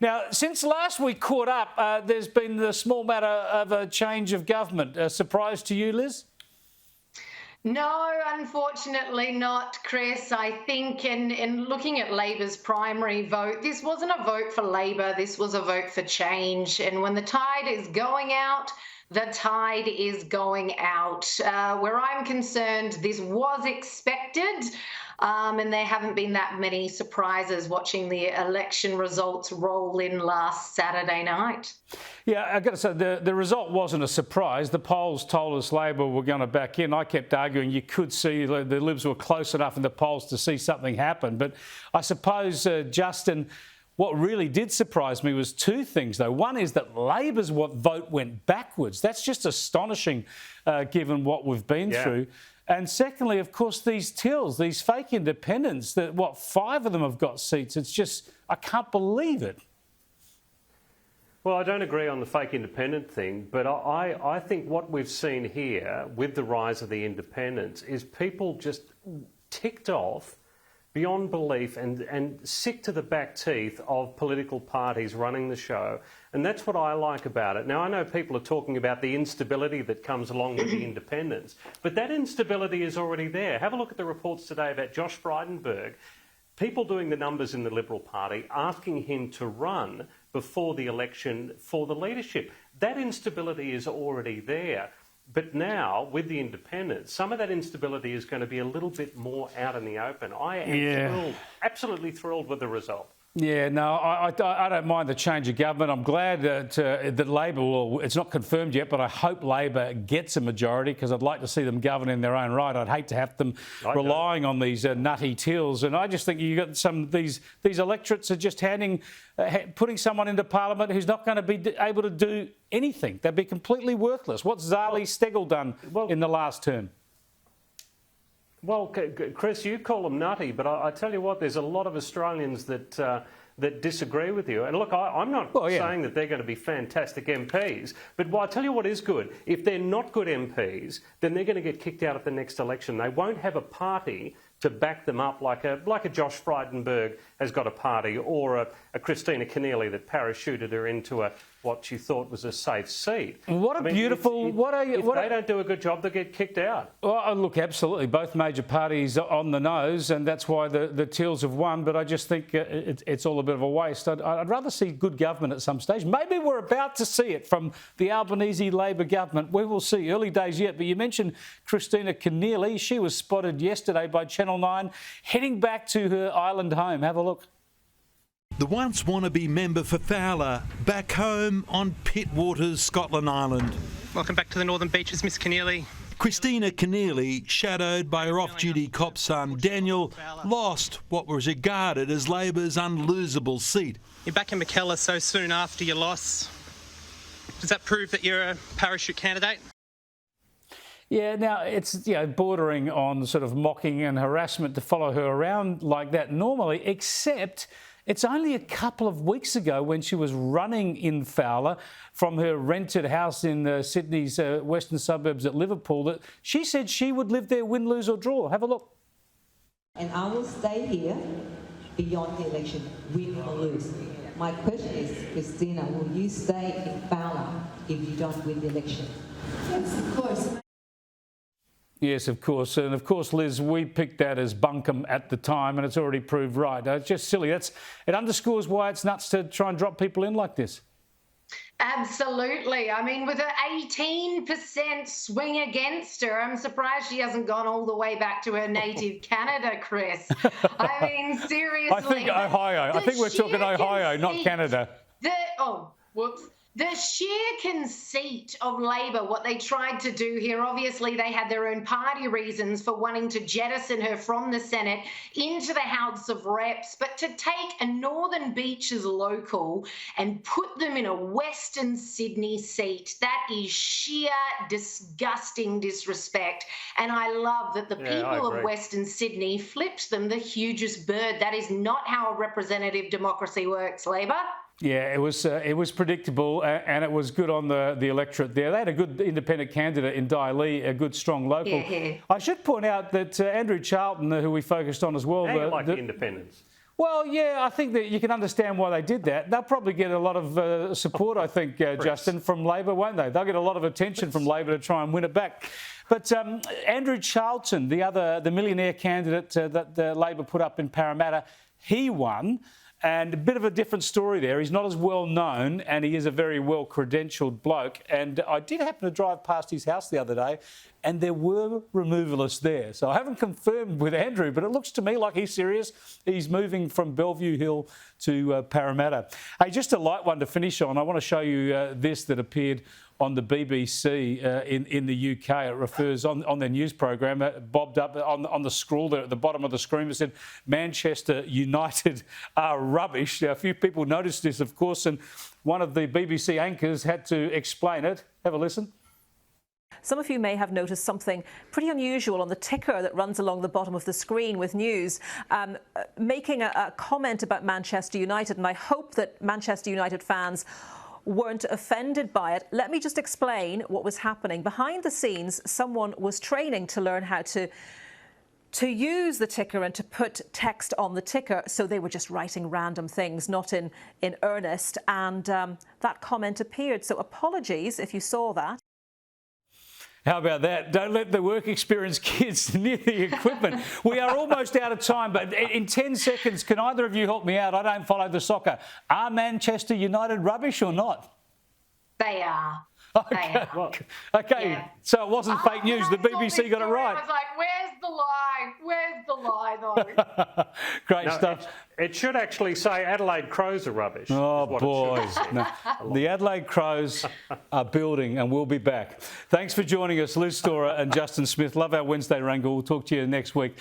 Now, since last we caught up, there's been the small matter of a change of government. A surprise to you, Liz? No, unfortunately not, Chris. I think in looking at Labor's primary vote, this wasn't a vote for Labor, this was a vote for change. And when the tide is going out, the tide is going out. Where I'm concerned, this was expected. And there haven't been that many surprises watching the election results roll in last Saturday night. Yeah, I've got to say, the result wasn't a surprise. The polls told us Labor were going to back in. I kept arguing you could see the Libs were close enough in the polls to see something happen. But I suppose, Justin, what really did surprise me was two things, though. One is that Labor's vote went backwards. That's just astonishing, given what we've been through. And secondly, of course, these tills, these fake independents, that 5 of them have got seats. It's just, I can't believe it. Well, I don't agree on the fake independent thing, but I think what we've seen here with the rise of the independents is people just ticked off beyond belief and sick to the back teeth of political parties running the show. And that's what I like about it. Now, I know people are talking about the instability that comes along with the independents, but that instability is already there. Have a look at the reports today about Josh Frydenberg, people doing the numbers in the Liberal Party, asking him to run before the election for the leadership. That instability is already there. But now, with the independents, some of that instability is going to be a little bit more out in the open. I am thrilled, absolutely thrilled with the result. Yeah, no, I don't mind the change of government. I'm glad that Labor will, it's not confirmed yet, but I hope Labor gets a majority because I'd like to see them govern in their own right. I'd hate to have them relying on these nutty tills. And I just think you got these electorates are just putting someone into Parliament who's not going to be able to do anything. They'd be completely worthless. What's Zali Steggall done in the last term? Well, Chris, you call them nutty, but I tell you what, there's a lot of Australians that disagree with you. And look, I'm not saying that they're going to be fantastic MPs, but I tell you what is good. If they're not good MPs, then they're going to get kicked out at the next election. They won't have a party to back them up like a Josh Frydenberg has got a party, or a Christina Keneally that parachuted her into what she thought was a safe seat. What a beautiful... If they don't do a good job, they get kicked out. Well, look, absolutely. Both major parties are on the nose, and that's why the Tills have won. But I just think it's all a bit of a waste. I'd rather see good government at some stage. Maybe we're about to see it from the Albanese Labor government. We will see. Early days yet. But you mentioned Christina Keneally. She was spotted yesterday by Channel 9 heading back to her island home. Have a look. The once wannabe member for Fowler, back home on Pittwaters, Scotland Island. Welcome back to the Northern Beaches, Miss Keneally. Christina Keneally, shadowed by her off-duty cop son Daniel, lost what was regarded as Labor's unlosable seat. You're back in Mackellar so soon after your loss. Does that prove that you're a parachute candidate? Yeah, now it's bordering on sort of mocking and harassment to follow her around like that normally, except it's only a couple of weeks ago when she was running in Fowler from her rented house in Sydney's western suburbs at Liverpool that she said she would live there, win, lose or draw. Have a look. And I will stay here beyond the election, win or lose. My question is, Christina, will you stay in Fowler if you don't win the election? Yes, of course. Yes, of course. And of course, Liz, we picked that as bunkum at the time and it's already proved right. It's just silly. It underscores why it's nuts to try and drop people in like this. Absolutely. I mean, with an 18% swing against her, I'm surprised she hasn't gone all the way back to her native Canada, Chris. I mean, seriously. I think Ohio. I think we're talking Ohio, not Canada. Whoops. The sheer conceit of Labor, what they tried to do here, obviously they had their own party reasons for wanting to jettison her from the Senate into the House of Reps, but to take a Northern Beaches local and put them in a Western Sydney seat, that is sheer disgusting disrespect. And I love that the people of Western Sydney flipped them the hugest bird. That is not how a representative democracy works, Labor. Yeah, it was predictable and it was good on the electorate there. They had a good independent candidate in Di Lee, a good strong local. Yeah. I should point out that Andrew Charlton, who we focused on as well. How you like the independents? Well, yeah, I think that you can understand why they did that. They'll probably get a lot of support, I think, Justin, from Labor, won't they? They'll get a lot of attention from Labor to try and win it back. But Andrew Charlton, the millionaire candidate that Labor put up in Parramatta, he won. And a bit of a different story there. He's not as well known, and he is a very well credentialed bloke. And I did happen to drive past his house the other day, and there were removalists there. So I haven't confirmed with Andrew, but it looks to me like he's serious. He's moving from Bellevue Hill to Parramatta. Hey, just a light one to finish on. I want to show you this that appeared on the BBC in the UK. It refers on their news program, bobbed up on the scroll there at the bottom of the screen. It said, Manchester United are rubbish. Now, a few people noticed this, of course, and one of the BBC anchors had to explain it. Have a listen. Some of you may have noticed something pretty unusual on the ticker that runs along the bottom of the screen with news, making a comment about Manchester United, and I hope that Manchester United fans weren't offended by it. Let me just explain what was happening. Behind the scenes, someone was training to learn how to use the ticker and to put text on the ticker, so they were just writing random things, not in earnest, and that comment appeared. So apologies if you saw that. How about that? Don't let the work experience kids near the equipment. We are almost out of time, but in 10 seconds, can either of you help me out? I don't follow the soccer. Are Manchester United rubbish or not? They are. Okay, Yeah. So it wasn't fake news. The BBC got it right. I was like, where's the lie? Where's the lie, though? Great stuff. It should actually say Adelaide Crows are rubbish. Oh, boys. No. The Adelaide Crows are building and we'll be back. Thanks for joining us, Liz Storer and Justin Smith. Love our Wednesday wrangle. We'll talk to you next week.